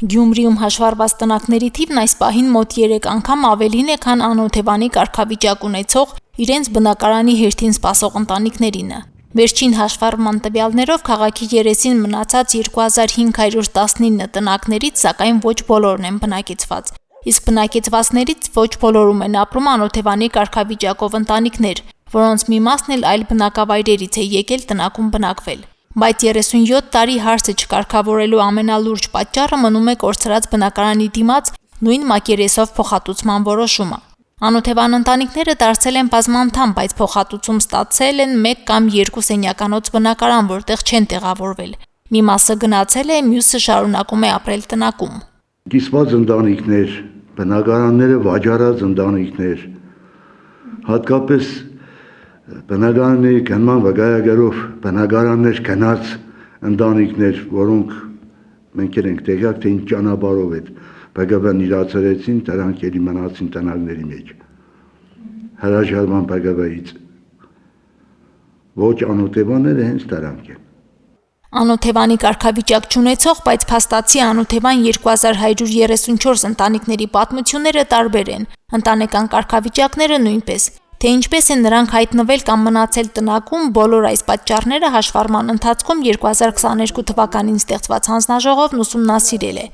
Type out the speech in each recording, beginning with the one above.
Գյումրիում հաշվառված տնակների թիվն այս պահին մոտ 3 անգամ ավելին է, քան անօթևանի կարգավիճակ ունեցող իրենց բնակարանի հերթին սպասող ընտանիքներինը։ Վերջին հաշվառման տվյալներով քաղաքի երեսին մնացած 2519 տնակներից, սակայն ոչ բոլորն են բնակեցված։ Իսկ բնակեցվածներից ոչ բոլորում են ապրում անօթևանի կարգավիճակով ընտանիքներ, որոնց մի մասն էլ այլ բնակավայրերից է եկել տնակում բնակվել։ Բայց 37 տարի հարցը չկարգավորելու ամենալուրջ պատճառը մնում է կորցրած բնակարանի դիմաց նույն մակերեսով փոխհատուցման որոշումը։ Անօթևան ընտանիքները դարձել են բազմանդամ, բայց փոխհատուցում ստացել են 1 կամ 2 սենյականոց բնակարան, որտեղ չեն տեղավորվել։ Մի մասը գնացել է, մյուսը շարունակում է ապրել տնակում։ Կիսված ընտանիքներ, բնակարանները վաճառած ընտանիքներ, հատկապես բնակարանների գնման վկայագրով բնակարաններ գնած ընտանիքներ, որոնք մենք ենք տեղյակ, թե ինչ ճանապարհով այդ ԲԳՎ-ն իրացրեցին, դրանք ելի մնացին տնակների մեջ։ Հրաժարման ԲԳՎ-ից ոչ անօթևանները հենց դրանք են։ Անօթևանի կարգավիճակ չունեցող, բայց փաստացի անօթևան 2134 ընտանիքների պատմությունները տարբեր են, ընտանեկան կարգավիճակները նույնպես։ Թե ինչպես են նրանք հայտնվել կամ մնացել տնակում, բոլոր այս պատճառները հաշվառման ընթացքում 2022 թվականին ստեղծված հանձնաժողովն ուսումնասիրել է։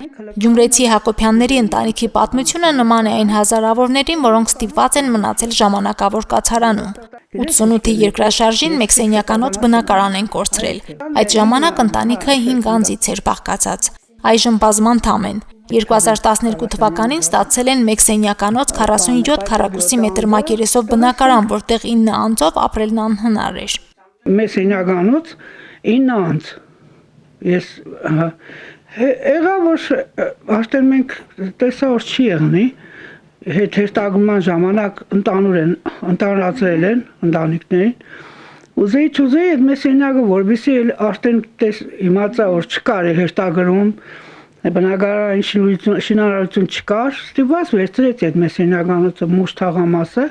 Գյումրեցի Հակոբյանների ընտանիքի պատմությունը նման է այն հազարավորներին, որոնք ստիպված են մնացել ժամանակավոր կացարանում։ 88-ի երկրաշարժին 1 սենյականոց բնակարան են կորցրել։ Այդ ժամանակ ընտանիքը 5 անձից էր բաղկացած։ Այժմ բազմանդամ են։ 2012 թվականին ստացել են 1 սենյականոց 47 քառակուսի մետր մակերեսով բնակարան, որտեղ 9 անձով ապրելն անհնար էր։ 1 սենյականոց 9 անձ։ Ես եղա որ արդեն մենք տեսա որ չի եղնի, հերթագնման ժամանակ ընդհանրացրել են ընտանիքներին։ Ուզեի այդ 1 սենյակը որպեսզի արդեն իմացա որ չկար հերթագրում բնակարանի շինարարություն չկար, ստիպված վերցրեց այդ 1 սենյականոցը մուշ թաղամասը։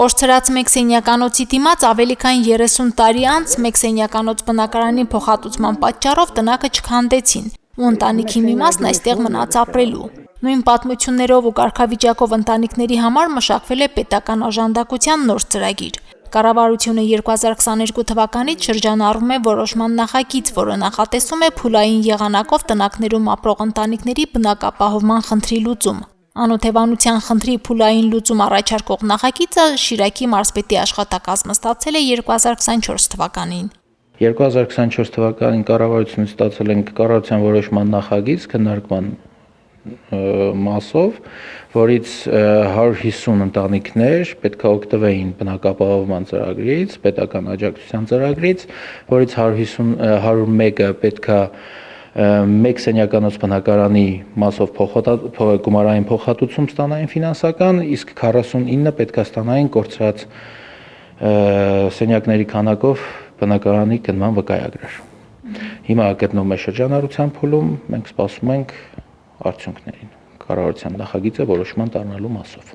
Կորցրած 1 սենյականոցի դիմաց ավելի քան 30 տարի անց 1 սենյականոց բնակարանի փոխհատուցման պատճառով տնակը չքանդեցին, ու ընտանիքի մի մասն այստեղ մնաց ապրելու։ Նույն պատմություններով ու կարգավիճակով ընտանիքների համար մշակվել է պետական օժանդակության նոր ծրագիր։ Կառավարությունը 2022 թվականից շրջանառվում է որոշման նախագիծ, որը նախատեսում է փուլային եղանակով տնակներում ապրող ընտանիքների բնակապահովման խնդրի լուծում։ Անօթևանության խնդրի փուլային լուծում առաջարկող նախագիծը Շիրակի մարզպետի աշխատակազմը ստացել է 2024 թվականին։ 2024 թվականին կառավարությունից ստացել ենք կառավարության որոշման նախագիծ քննարկման մասով, որից 150 ընտանիքներ պետք է օգտվեին բնակապահովման ծրագրից, պետական աջակցության ծրագրից, որից 101-ը պետք է 1 սենյականոց բնակարանի մասով գումարային փոխհատուցում ստանային ֆինանսական, իսկ 49-ը պետք է ստանային կորցրած սենյակների քանակով բնակարանի գնման վկայագրեր։ Հիմա գտնվում է շրջանառության փուլում, մենք սպասում ենք արդյունքներին կառավարության նախագիծը որոշման տառնալու մասով։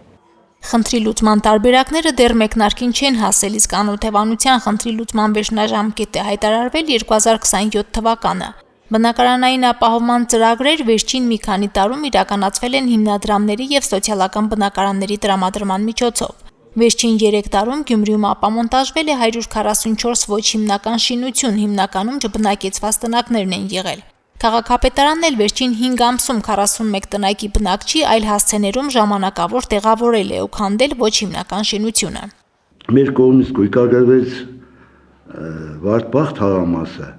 Խնդրի լուծման տարբերակները դեռ մեկնարկին չեն հասել, իսկ անօթևանության խնդրի լուծման վերջնաժամկետ է հայտարարվել 2027 թվականը։ Բնակարանային ապահովման ծրագրեր վերջին մի քանի տարում իրականացվել են հիմնադրամների եւ սոցիալական բնակարանների տրամադրման միջոցով։ Վերջին 3 տարում Գյումրիում ապամոնտաժվել է 144 ոչ հիմնական շինություն, հիմնականում չբնակեցված տնակներն են եղել։ Քաղաքապետարանն էլ վերջին 5 ամսում 41 տնակի բնակչի այլ հասցեներում ժամանակավոր տեղավորել է ու քանդել ոչ հիմնական շինությունը։ Մեր կողմից գույքագրվեց Վարդբախ թաղամասը,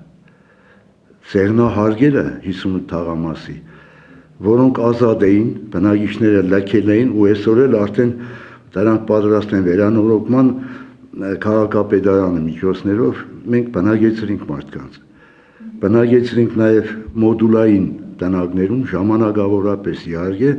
Սեղնահարգելը 58 թաղամասի, որոնք ազատ էին, բնակիչները լքել էին ու այսօր էլ արդեն դրանք պատրաստ են վերանորոգման քաղաքապետարանի միջոցներով մենք բնակեցրինք մարդկանց։ Բնակեցրինք նաև մոդուլային տնակներում ժամանակավորապես իհարկե։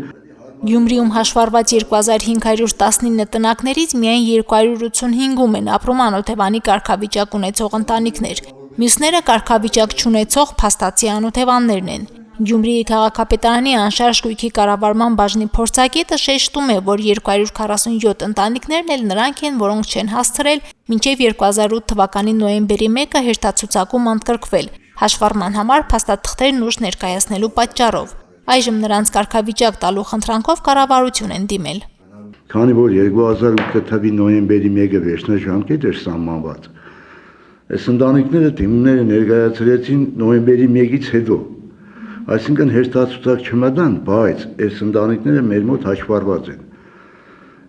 Գյումրիում հաշվառված 2519 տնակներից միայն 285-ում են ապրում անօթևանի կարգավիճակ ունեցող ընտանիքներ։ Մյուսները կարգավիճակ չունեցող փաստացի անօթևաններն են։ Գյումրիի քաղաքապետարանի անշարժ գույքի կառավարման բաժնի փորձագետը շեշտում է, որ 247 ընտանիքներն էլ նրանք են, որոնք չեն հասցրել մինչև 2008 թվականի նոյեմբերի 1-ը հերթացուցակում ընդգրկվել հաշվառման համար փաստաթղթերն ուշ ներկայացնելու պատճառով։ Այժմ նրանց կարգավիճակ տալու խնդրանքով կառավարություն են դիմել։ Քանի որ 2008 թվականի նոյեմբերի 1-ը վերջնաժամկետ էր սահմանված, այս ընտանիքները դիմումները ներկայացրեցին նոյեմբերի 1-ից հետո։ Այսինքն հերթացուցակ չմտան, բայց այս ընտանիքները մեր մոտ հաշվառված են։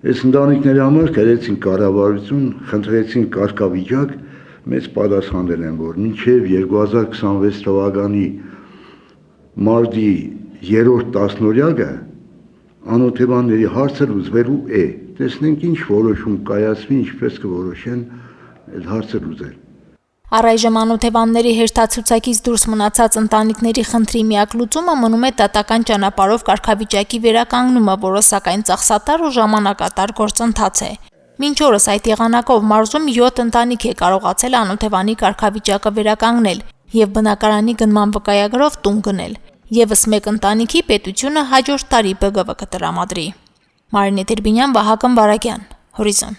Այս ընտանիքների համար գրեցին կառավարություն, խնդրեցին կարգավիճակ, մեծ պատասխանել են, որ մինչև 2026 թվականի մարտի 3-րդ տասնօրյակը անօթևանների հարցը լուծվելու է։ Տեսնենք ինչ որոշում կայացվի, ինչպես կորոշեն այդ հարցը լուծել։ Առայժմ անօթևանների հերթացուցակից դուրս մնացած ընտանիքների խնդրի միակ լուծումը մնում է դատական ճանապարհով կարգավիճակի վերականգնումը, որը սակայն ծախսատար ու ժամանակատար գործընթաց է։ Մինչ օրս այդ եղանակով մարզում 7 ընտանիք է կարողացել անօթևանի կարգավիճակը վերականգնել եւ բնակարանի գնման վկայագրով տուն գնել։ Եվս մեկ ընտանիքի պետությունը հաջորդ տարի ԲԳՎ կտրամադրի։ Մարինե Տերբինյան, Վահագն Վարագյան, Հորիզոն։